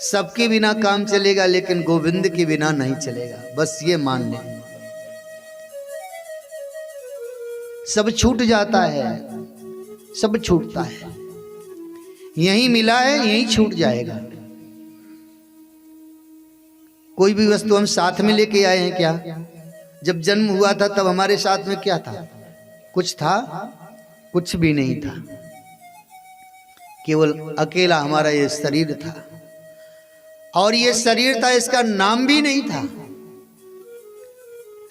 सबके बिना काम चलेगा लेकिन गोविंद के बिना नहीं चलेगा, बस ये मान लें। सब छूट जाता है, सब छूटता है, यहीं मिला है यहीं छूट जाएगा। कोई भी वस्तु हम साथ में लेके आए हैं क्या? जब जन्म हुआ था तब हमारे साथ में क्या था? कुछ था? कुछ भी नहीं था, केवल अकेला हमारा ये शरीर था। और ये शरीर था, इसका नाम भी नहीं था।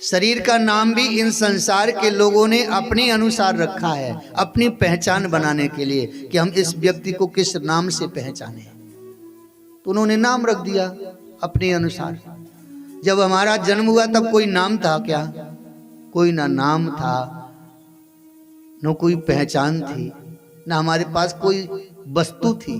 शरीर का नाम भी इन संसार के लोगों ने अपने अनुसार रखा है, अपनी पहचान बनाने के लिए कि हम इस व्यक्ति को किस नाम से पहचाने, तो उन्होंने नाम रख दिया अपने अनुसार। जब हमारा जन्म हुआ तब कोई नाम था क्या? कोई ना नाम था, न कोई पहचान थी, ना हमारे पास कोई वस्तु थी।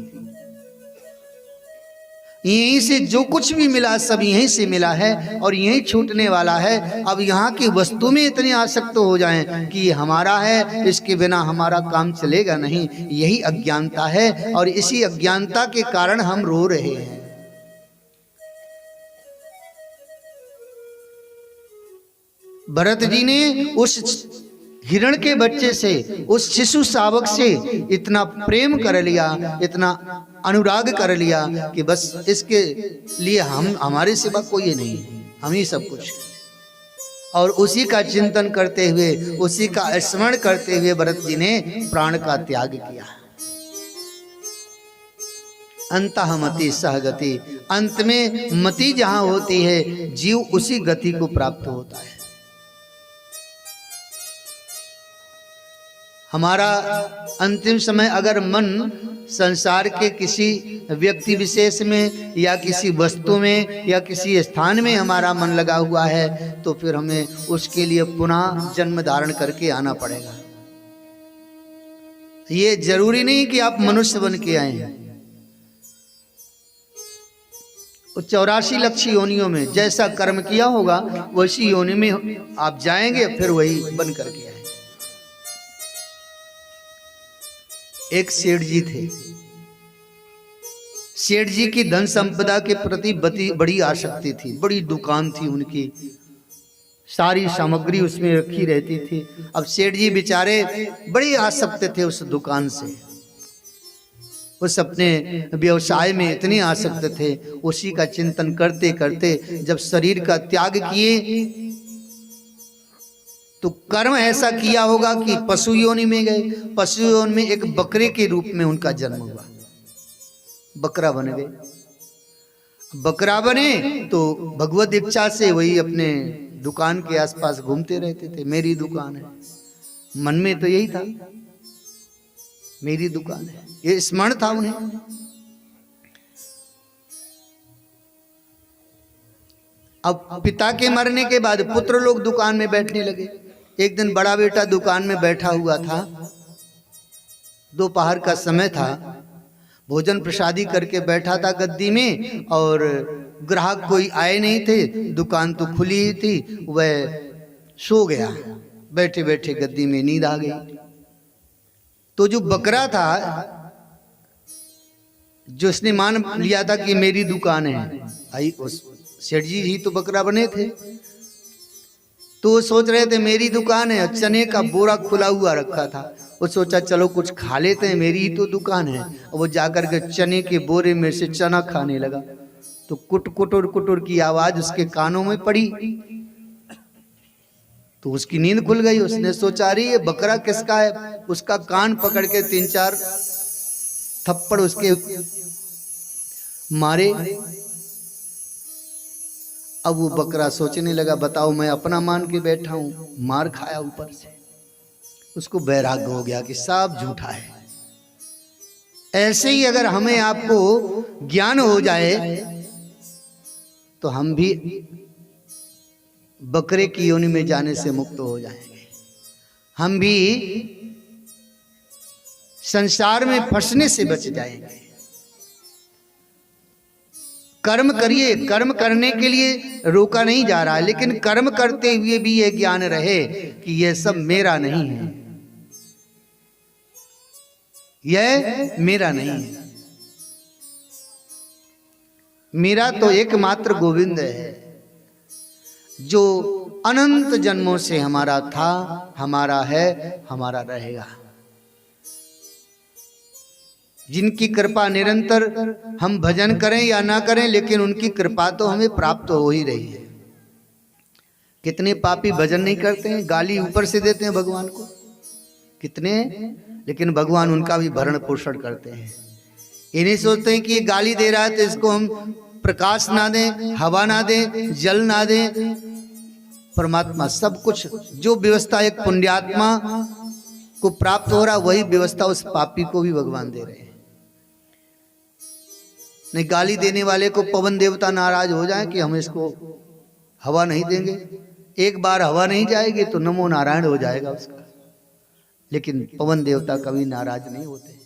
यहीं से जो कुछ भी मिला सब यहीं से मिला है और यहीं छूटने वाला है। अब यहाँ की वस्तु में इतने आसक्त हो जाएं कि ये हमारा है, इसके बिना हमारा काम चलेगा नहीं, यही अज्ञानता है। और इसी अज्ञानता के कारण हम रो रहे हैं। भरत जी ने उस हिरण के बच्चे से, उस शिशु शावक से इतना प्रेम कर लिया, इतना अनुराग कर लिया कि बस इसके लिए हमारे सिवा कोई नहीं, हम ही सब कुछ। और उसी का चिंतन करते हुए, उसी का स्मरण करते हुए भरत जी ने प्राण का त्याग किया। अंतः मति सहगति, अंत में मति जहां होती है जीव उसी गति को प्राप्त होता है। हमारा अंतिम समय अगर मन संसार के किसी व्यक्ति विशेष में या किसी वस्तु में या किसी स्थान में हमारा मन लगा हुआ है तो फिर हमें उसके लिए पुनः जन्म धारण करके आना पड़ेगा। ये जरूरी नहीं कि आप मनुष्य बन के आए हैं। 84 लक्ष योनियों में जैसा कर्म किया होगा वैसी योनि में आप जाएंगे, फिर वही बन करके आए। एक सेठ जी थे। सेठ जी की धन संपदा के प्रति बड़ी आसक्ति थी, बड़ी दुकान थी उनकी, सारी सामग्री उसमें रखी रहती थी। अब सेठ जी बेचारे बड़े आसक्त थे उस दुकान से, उस अपने व्यवसाय में इतने आसक्त थे। उसी का चिंतन करते करते जब शरीर का त्याग किए तो कर्म ऐसा किया होगा कि पशु योनि में गए। पशु योनि में एक बकरे के रूप में उनका जन्म हुआ, बकरा बन गए। बकरा बने तो भगवत इच्छा से वही अपने दुकान के आसपास घूमते रहते थे। मेरी दुकान है, मन में तो यही था, मेरी दुकान है, ये स्मरण था उन्हें। अब पिता के मरने के बाद पुत्र लोग दुकान में बैठने लगे। एक दिन बड़ा बेटा दुकान में बैठा हुआ था, दोपहर का समय था, भोजन प्रसादी करके बैठा था गद्दी में और ग्राहक कोई आए नहीं थे, दुकान तो खुली ही थी। वह सो गया, बैठे बैठे गद्दी में नींद आ गई। तो जो बकरा था, जो उसने मान लिया था कि मेरी दुकान है, आई उस सेठ जी ही तो बकरा बने थे, तो वो सोच रहे थे मेरी दुकान है। चने का बोरा खुला हुआ रखा था, वो सोचा चलो कुछ खा लेते हैं, मेरी ही तो दुकान है। और वो जाकर के चने के बोरे में से चना खाने लगा तो कुट कुटुर कुटुर की आवाज उसके कानों में पड़ी तो उसकी नींद खुल गई। उसने सोचा रही ये बकरा किसका है, उसका कान पकड़ के 3-4 थप्पड़ उसके मारे। अब वो बकरा सोचने लगा, बताओ मैं अपना मान के बैठा हूं, मार खाया ऊपर से। उसको वैराग्य हो गया कि सब झूठा है। ऐसे ही अगर हमें आपको ज्ञान हो जाए तो हम भी बकरे की योनि में जाने से मुक्त हो जाएंगे, हम भी संसार में फंसने से बच जाएंगे। कर्म करिए, कर्म करने के लिए रोका नहीं जा रहा है, लेकिन कर्म करते हुए भी ये ज्ञान रहे कि यह सब मेरा नहीं है, यह मेरा नहीं है। मेरा तो एकमात्र गोविंद है जो अनंत जन्मों से हमारा था, हमारा है, हमारा रहेगा। जिनकी कृपा निरंतर हम भजन करें या ना करें, लेकिन उनकी कृपा तो हमें प्राप्त हो ही रही है। कितने पापी भजन नहीं करते हैं, गाली ऊपर से देते हैं भगवान को, कितने, लेकिन भगवान उनका भी भरण पोषण करते हैं। ये नहीं सोचते हैं कि ये गाली दे रहा है तो इसको हम प्रकाश ना दें, हवा ना दें, जल ना दें। परमात्मा सब कुछ, जो व्यवस्था एक पुण्यात्मा को प्राप्त हो रहा, वही व्यवस्था उस पापी को भी भगवान दे रहे हैं। नहीं, गाली देने वाले को पवन देवता नाराज हो जाए कि हम इसको हवा नहीं देंगे, एक बार हवा नहीं जाएगी तो नमो नारायण हो जाएगा उसका, लेकिन पवन देवता कभी नाराज नहीं होते।